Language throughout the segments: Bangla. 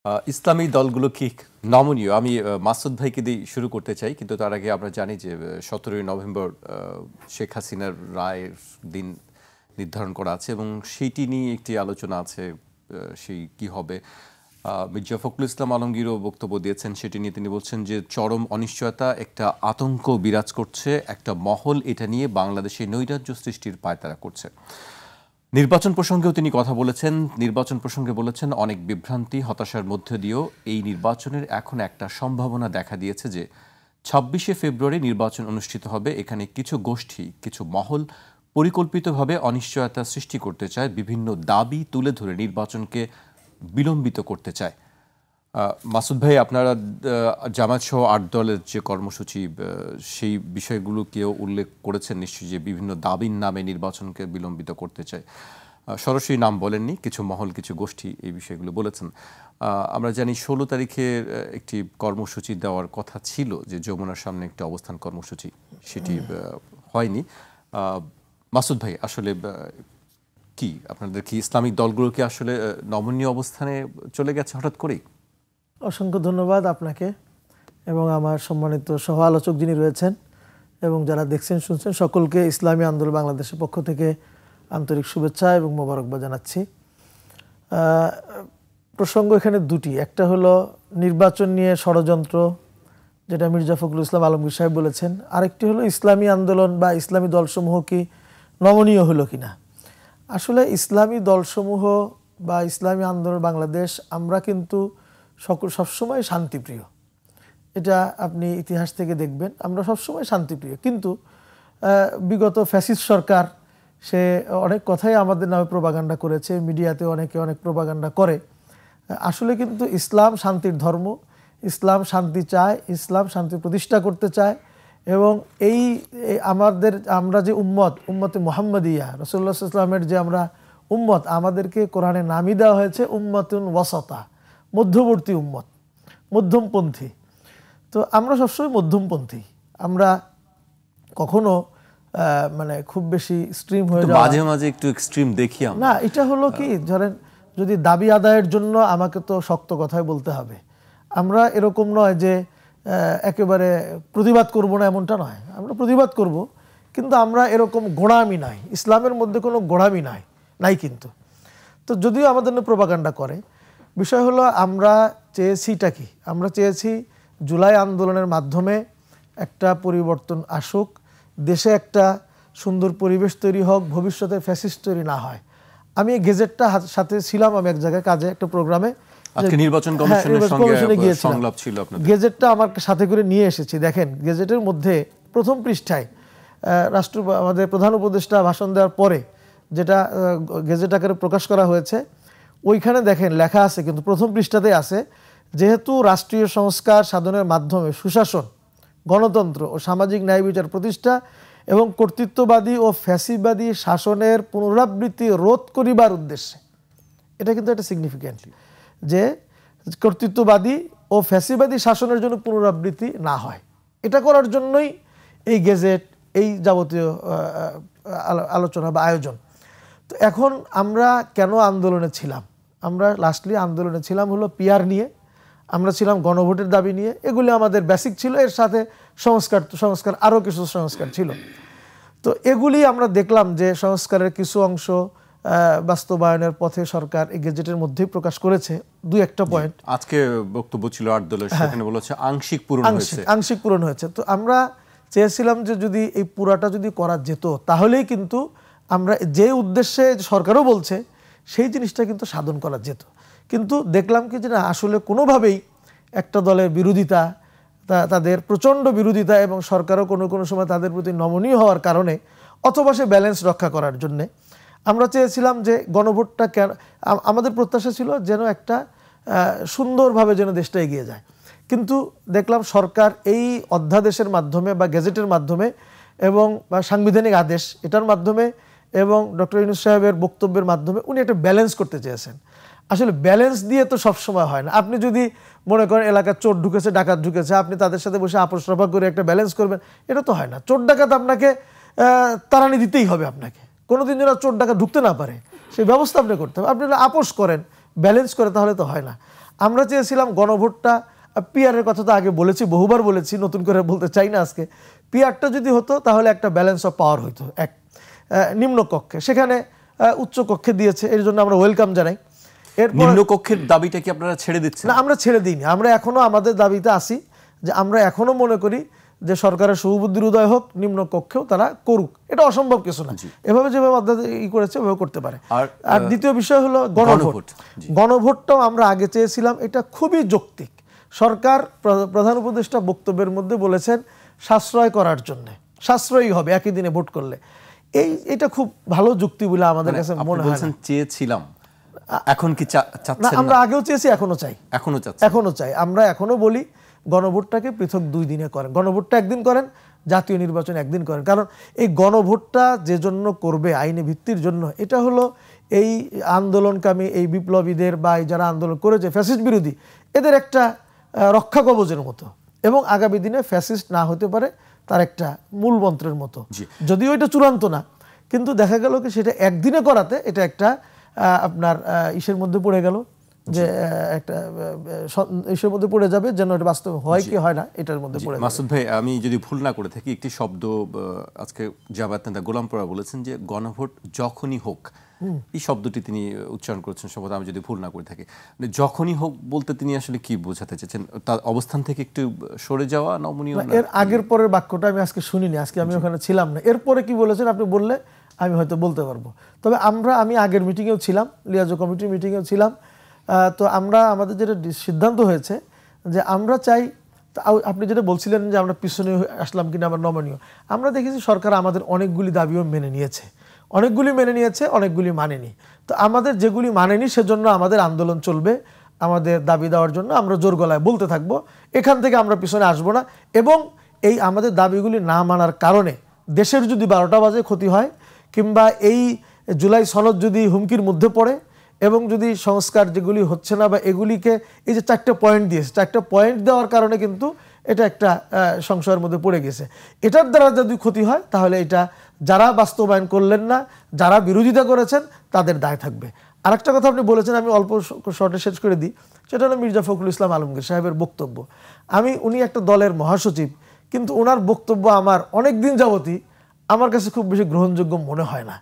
ইসলামী দলগুলো কি নমনীয়? আমি মাসুদ ভাইকে দিয়ে শুরু করতে চাই। কিন্তু তার আগে আমরা জানি যে ১৭ই নভেম্বর শেখ হাসিনার রায়ের দিন নির্ধারণ করা আছে এবং সেইটি নিয়ে একটি আলোচনা আছে। সেই কি হবে? মির্জা ফখরুল ইসলাম আলমগীরও বক্তব্য দিয়েছেন। সেটি নিয়ে তিনি বলছেন যে চরম অনিশ্চয়তা, একটা আতঙ্ক বিরাজ করছে, একটা মহল এটা নিয়ে বাংলাদেশে নৈরাজ্য সৃষ্টির পায়তারা করছে। নির্বাচন প্রসঙ্গেও তিনি কথা বলেছেন। নির্বাচন প্রসঙ্গে বলেছেন, অনেক বিভ্রান্তি হতাশার মধ্যে দিয়েও এই নির্বাচনের এখন একটা সম্ভাবনা দেখা দিয়েছে যে ২৬শে ফেব্রুয়ারি নির্বাচন অনুষ্ঠিত হবে। এখানে কিছু গোষ্ঠী, কিছু মহল পরিকল্পিতভাবে অনিশ্চয়তা সৃষ্টি করতে চায়, বিভিন্ন দাবি তুলে ধরে নির্বাচনকে বিলম্বিত করতে চায়। মাসুদ ভাই, আপনারা জামায়াত সহ ৮ দলের যে কর্মসূচি, সেই বিষয়গুলোকেও উল্লেখ করেছেন নিশ্চয়ই, যে বিভিন্ন দাবির নামে নির্বাচনকে বিলম্বিত করতে চায়। সরাসরি নাম বলেননি, কিছু মহল, কিছু গোষ্ঠী এই বিষয়গুলো বলেছেন। আমরা জানি ১৬ তারিখে একটি কর্মসূচি দেওয়ার কথা ছিল, যে যমুনার সামনে একটি অবস্থান কর্মসূচি, সেটি হয়নি। মাসুদ ভাই, আসলে কি আপনাদের কি ইসলামিক দলগুলো কি আসলে নমনীয় অবস্থানে চলে গেছে হঠাৎ করেই? অসংখ্য ধন্যবাদ আপনাকে এবং আমার সম্মানিত সহ আলোচক যিনি রয়েছেন এবং যারা দেখছেন শুনছেন সকলকে ইসলামী আন্দোলন বাংলাদেশের পক্ষ থেকে আন্তরিক শুভেচ্ছা এবং মোবারকবাদ জানাচ্ছি। প্রসঙ্গ এখানে দুটি, একটা হলো নির্বাচন নিয়ে ষড়যন্ত্র, যেটা মির্জা ফখরুল ইসলাম আলমগীর সাহেব বলেছেন। আরেকটি হলো ইসলামী আন্দোলন বা ইসলামী দলসমূহ কি নমনীয় হলো কিনা। আসলে ইসলামী দলসমূহ বা ইসলামী আন্দোলন বাংলাদেশ, আমরা কিন্তু সবসময় শান্তিপ্রিয়। এটা আপনি ইতিহাস থেকে দেখবেন, আমরা সবসময় শান্তিপ্রিয়। কিন্তু বিগত ফ্যাসিস্ট সরকার সে অনেক কথাই আমাদের নামে প্রোপাগান্ডা করেছে, মিডিয়াতে অনেকে অনেক প্রোপাগান্ডা করে। আসলে কিন্তু ইসলাম শান্তির ধর্ম, ইসলাম শান্তি চায়, ইসলাম শান্তি প্রতিষ্ঠা করতে চায়। এবং আমরা যে উম্মতে মুহাম্মাদিয়া, রাসূলুল্লাহ সাল্লাল্লাহু আলাইহি ওয়াসাল্লামের যে আমরা উম্মত, আমাদেরকে কোরআনে নামই দেওয়া হয়েছে উম্মাতুন ওয়াসাতা, মধ্যবর্তী উম্মত, মধ্যমপন্থী। তো আমরা সবসময় মধ্যমপন্থী। আমরা কখনো মানে খুব বেশি এক্সট্রিম হয়ে যাওয়া, মাঝে মাঝে একটু এক্সট্রিম দেখি আমরা। না, এটা হলো কি, ধরেন যদি দাবি আদায়ের জন্য আমাকে তো শক্ত কথাই বলতে হবে। আমরা এরকম নয় যে একেবারে প্রতিবাদ করব না, এমনটা নয়। আমরা প্রতিবাদ করব, কিন্তু আমরা এরকম গোঁড়ামি নাই। ইসলামের মধ্যে কোনো গোঁড়ামি নাই কিন্তু। তো যদিও আমাদের প্রোপাগান্ডা করে, বিষয় হলো আমরা চেয়েছিটা কি, আমরা চেয়েছি জুলাই আন্দোলনের মাধ্যমে একটা পরিবর্তন আসুক, দেশে একটা সুন্দর পরিবেশ তৈরি হোক, ভবিষ্যতে ফ্যাসিস্ট তৈরি না হয়। আমি এই গেজেটটা সাথে ছিলাম, আমি এক জায়গায় কাজে একটা প্রোগ্রামে, নির্বাচন কমিশনের সঙ্গে সংলাপ ছিল আপনাদের। গেজেটটা আমার সাথে করে নিয়ে এসেছি। দেখেন, গেজেটের মধ্যে প্রথম পৃষ্ঠায় আমাদের প্রধান উপদেষ্টা ভাষণ দেওয়ার পরে যেটা গেজেট আকারে প্রকাশ করা হয়েছে, ওইখানে দেখেন লেখা আছে, কিন্তু প্রথম পৃষ্ঠাতেই আছে, যেহেতু রাষ্ট্রীয় সংস্কার সাধনের মাধ্যমে সুশাসন, গণতন্ত্র ও সামাজিক ন্যায় বিচার প্রতিষ্ঠা এবং কর্তৃত্ববাদী ও ফ্যাসিবাদী শাসনের পুনরাবৃত্তি রোধ করিবার উদ্দেশ্যে, এটা কিন্তু একটা সিগনিফিক্যান্ট, যে কর্তৃত্ববাদী ও ফ্যাসিবাদী শাসনের জন্য পুনরাবৃত্তি না হয়, এটা করার জন্যই এই গেজেট, এই যাবতীয় আলোচনা বা আয়োজন। তো এখন আমরা কেন আন্দোলনে ছিলাম? আমরা লাস্টলি আন্দোলনে ছিলাম হলো পিআর নিয়ে, আমরা ছিলাম গণভোটের দাবি নিয়ে। এগুলি আমাদের বেসিক ছিল, এর সাথে সংস্কার আরও কিছু সংস্কার ছিল। তো এগুলি আমরা দেখলাম যে সংস্কারের কিছু অংশ বাস্তবায়নের পথে সরকার এই গেজেটের মধ্যেই প্রকাশ করেছে। দুই একটা পয়েন্ট আজকে বক্তব্য ছিল 8 দলের, সেখানে বলেছে আংশিক পূরণ হয়েছে। তো আমরা চেয়েছিলাম যে যদি এই পুরাটা যদি করা যেত, তাহলেই কিন্তু আমরা যে উদ্দেশ্যে সরকারও বলছে সেই জিনিসটা কিন্তু সাধন করা যেত। কিন্তু দেখলাম কি যে না, আসলে কোনোভাবেই একটা দলের বিরোধিতা, তাদের প্রচণ্ড বিরোধিতা, এবং সরকারও কোনো সময় তাদের প্রতি নমনীয় হওয়ার কারণে, অথবা সে ব্যালেন্স রক্ষা করার জন্যে আমরা চেয়েছিলাম যে গণভোটটা আমাদের প্রত্যাশা ছিল যেন একটা সুন্দরভাবে যেন দেশটা এগিয়ে যায়। কিন্তু দেখলাম সরকার এই অধ্যাদেশের মাধ্যমে বা গেজেটের মাধ্যমে এবং সাংবিধানিক আদেশ এটার মাধ্যমে এবং ডক্টর ইউনূস সাহেবের বক্তব্যের মাধ্যমে উনি একটা ব্যালেন্স করতে চেয়েছেন। আসলে ব্যালেন্স দিয়ে তো সবসময় হয় না। আপনি যদি মনে করেন এলাকার চোর ঢুকেছে, ডাকাত ঢুকেছে, আপনি তাদের সাথে বসে আপোষ রফা করে একটা ব্যালেন্স করবেন, এটা তো হয় না। চোর ডাকাত আপনাকে তাড়ানি দিতেই হবে, আপনাকে কোনোদিন যেন চোর ডাকাত ঢুকতে না পারে সেই ব্যবস্থা আপনি করতে হবে। আপনি আপোষ করেন, ব্যালেন্স করে, তাহলে তো হয় না। আমরা চেয়েছিলাম গণভোটটা, পিআরের কথা তো আগে বলেছি, বহুবার বলেছি, নতুন করে বলতে চাই না আজকে। পিআরটা যদি হতো তাহলে একটা ব্যালেন্স অফ পাওয়ার হইতো, এক নিম্ন কক্ষে, সেখানে উচ্চ কক্ষে দিয়েছে, এর জন্য আমরা ওয়েলকাম জানাই। নিম্নকক্ষের দাবিটা কি আপনারা ছেড়ে দিচ্ছেন? না, আমরা ছেড়ে দিইনি, আমরা এখনো আমাদের দাবিতে আসি যে আমরা এখনো মনে করি যে সরকারের শুভবুদ্ধির উদয় হোক, নিম্ন কক্ষেও তারা করুক, এটা অসম্ভব কিছু না। এভাবে যেভাবে করেছে ওভাবে করতে পারে। আর দ্বিতীয় বিষয় হলো গণভোট। গণভোটটাও আমরা আগে চেয়েছিলাম, এটা খুবই যৌক্তিক। সরকার প্রধান উপদেষ্টা বক্তব্যের মধ্যে বলেছেন সাশ্রয় করার জন্য, সাশ্রয়ী হবে একই দিনে ভোট করলে। এটা খুব ভালো যুক্তি বলে আমাদের কাছে মনে হয়। চেয়েছিলাম, এখন কি চাচ্ছেন? না, আমরা আগেও চেয়েছি, এখনো চাই, এখনো চাই। আমরা এখনো বলি গণভোটটাকে পৃথক 2 দিনে করেন, গণভোটটা একদিন করেন, জাতীয় নির্বাচন একদিন করেন। কারণ এই গণভোটটা যে জন্য করবে, আইনি ভিত্তির জন্য, এটা হলো এই আন্দোলনকামী এই বিপ্লবীদের বা যারা আন্দোলন করেছে ফ্যাসিস্ট বিরোধী, এদের একটা রক্ষা কবচের মতো, এবং আগামী দিনে ফ্যাসিস্ট না হতে পারে তার একটা মূল মন্ত্রের মতো। যদিও এটা চূড়ান্ত না, কিন্তু দেখা গেল কি সেটা একদিনে করাতে এটা একটা আপনার ইসের মধ্যে পড়ে গেল, যে একটা ইসের মধ্যে পড়ে যাবে, যেন এটা বাস্তবে হয় কি হয় না এটার মধ্যে পড়ে যাবে। মাসুদ ভাই, আমি যদি ভুল না করে থাকি, একটি শব্দ আজকে জামায়াত নেতা গোলাম পরা বলেছেন যে গণভোট যখনই হোক, এই শব্দটি তিনি উচ্চারণ করেছেন সম্ভবত, আমি যদি ভুল না করে থাকি। যখনই হোক বলতে তিনি আসলে কি বোঝাতে চেয়েছেন? তার অবস্থান থেকে একটু সরে যাওয়া নমনীয়? এর আগের পরের বাক্যটা আমি আজকে শুনিনি, আজকে আমি ওখানে ছিলাম না। এরপরে কি বলেছেন আপনি বললে আমি হয়তো বলতে পারবো। তবে আমি আগের মিটিংয়েও ছিলাম, লিয়াজো কমিটির মিটিংয়েও ছিলাম। তো আমাদের যেটা সিদ্ধান্ত হয়েছে যে আমরা চাই, আপনি যেটা বলছিলেন যে আমরা পিছনে আসলাম কিনা আবার নমনীয়, আমরা দেখেছি সরকার আমাদের অনেকগুলি দাবিও মেনে নিয়েছে, অনেকগুলি মানেনি। তো আমাদের যেগুলি মানেনি সেজন্য আমাদের আন্দোলন চলবে, আমাদের দাবি দেওয়ার জন্য আমরা জোর গলায় বলতে থাকবো, এখান থেকে আমরা পিছনে আসবো না। এবং এই আমাদের দাবিগুলি না মানার কারণে দেশের যদি 12টা বাজে ক্ষতি হয়, কিংবা এই জুলাই সনদ যদি হুমকির মধ্যে পড়ে, এবং যদি সংস্কার যেগুলি হচ্ছে না বা এগুলিকে, এই যে 4টা পয়েন্ট দিয়েছে, 4টা পয়েন্ট দেওয়ার কারণে কিন্তু এটা একটা সংশয়ের মধ্যে পড়ে গেছে। এটার দ্বারা যদি ক্ষতি হয় তাহলে এটা যারা বাস্তবায়ন করলেন না, যারা বিরোধিতা করেছেন তাদের দায় থাকবে। আরেকটা কথা আপনি বলেছেন, আমি অল্প শর্টে শেষ করে দিই, সেটা হলো মির্জা ফখরুল ইসলাম আলমগীর সাহেবের বক্তব্য। উনি একটা দলের মহাসচিব, কিন্তু ওনার বক্তব্য আমার অনেক দিন যাবতই আমার কাছে খুব বেশি গ্রহণযোগ্য মনে হয় না।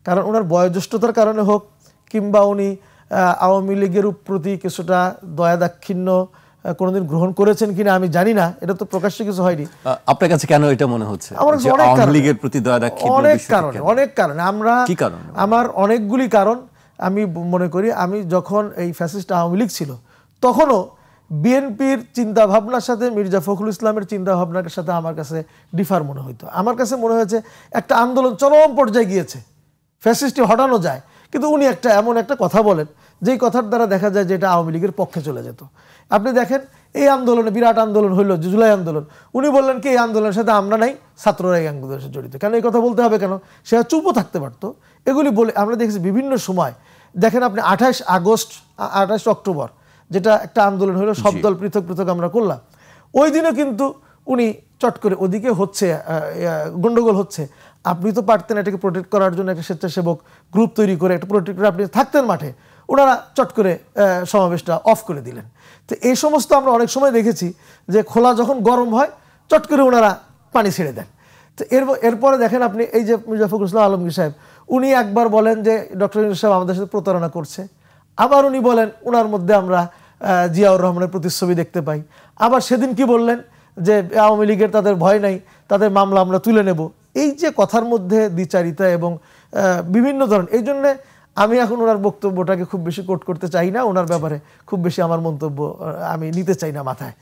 কারণ ওনার বয়োজ্যেষ্ঠতার কারণে হোক, কিংবা উনি আওয়ামী লীগের প্রতি কিছুটা দয়া দাক্ষিণ্য কোনোদিন গ্রহণ করেছেন কিনা আমি জানি না, এটা তো প্রকাশ্যে কিছু হয়নি। আপনার কাছে কেন এটা মনে হচ্ছে? অনেক কারণে আমার অনেকগুলি কারণ আমি মনে করি। আমি যখন এই ফ্যাসিস্ট আওয়ামী লীগ ছিল, তখনও বিএনপির চিন্তা ভাবনার সাথে মির্জা ফখরুল ইসলামের চিন্তা ভাবনার সাথে আমার কাছে ডিফার মনে হইতো। আমার কাছে মনে হয়েছে একটা আন্দোলন চরম পর্যায়ে গিয়েছে, ফ্যাসিস্টটি হটানো যায়, কিন্তু উনি এমন একটা কথা বলেন যেই কথার দ্বারা দেখা যায় যে এটা আওয়ামী লীগের পক্ষে চলে যেত। আপনি দেখেন এই আন্দোলনে, বিরাট আন্দোলন হইল জুলাই আন্দোলন, উনি বললেন কি এই আন্দোলনের সাথে আমরা নাই, ছাত্ররা এই আন্দোলনের সাথে জড়িত। কেন এই কথা বলতে হবে কেন? সে চুপও থাকতে পারতো। এগুলি বলে আমরা দেখেছি বিভিন্ন সময়। দেখেন আপনি 28 অক্টোবর যেটা একটা আন্দোলন হলো, সব দল পৃথক পৃথক আমরা করলাম, ওই দিনও কিন্তু উনি চট করে ওদিকে হচ্ছে গন্ডগোল হচ্ছে, আপনি তো পারতেন এটাকে প্রোটেক্ট করার জন্য একটা স্বেচ্ছাসেবক গ্রুপ তৈরি করে একটা প্রোটেক্ট করে আপনি থাকতেন মাঠে, ওনারা চট করে সমাবেশটা অফ করে দিলেন। তো এই সমস্ত আমরা অনেক সময় দেখেছি যে খোলা যখন গরম হয় চট করে ওনারা পানি ছেড়ে দেন। তো এরপরে দেখেন আপনি এই যে মির্জা ফখরুল ইসলাম আলমগীর সাহেব, উনি একবার বলেন যে ডক্টর ইউনূস সাহেব আমাদের সাথে প্রতারণা করছে, আবার উনি বলেন ওনার মধ্যে আমরা জিয়াউর রহমানের প্রতিচ্ছবি দেখতে পাই। আবার সেদিন কি বললেন যে আওয়ামী লীগের তাদের ভয় নাই, তাদের মামলা আমরা তুলে নেব। এই যে কথার মধ্যে দ্বিচারিতা এবং বিভিন্ন ধরনের, এই জন্যে আমি এখন ওনার বক্তব্যটাকে খুব বেশি কোট করতে চাই না, ওনার ব্যাপারে খুব বেশি আমার মন্তব্য আমি নিতে চাই না মাথায়।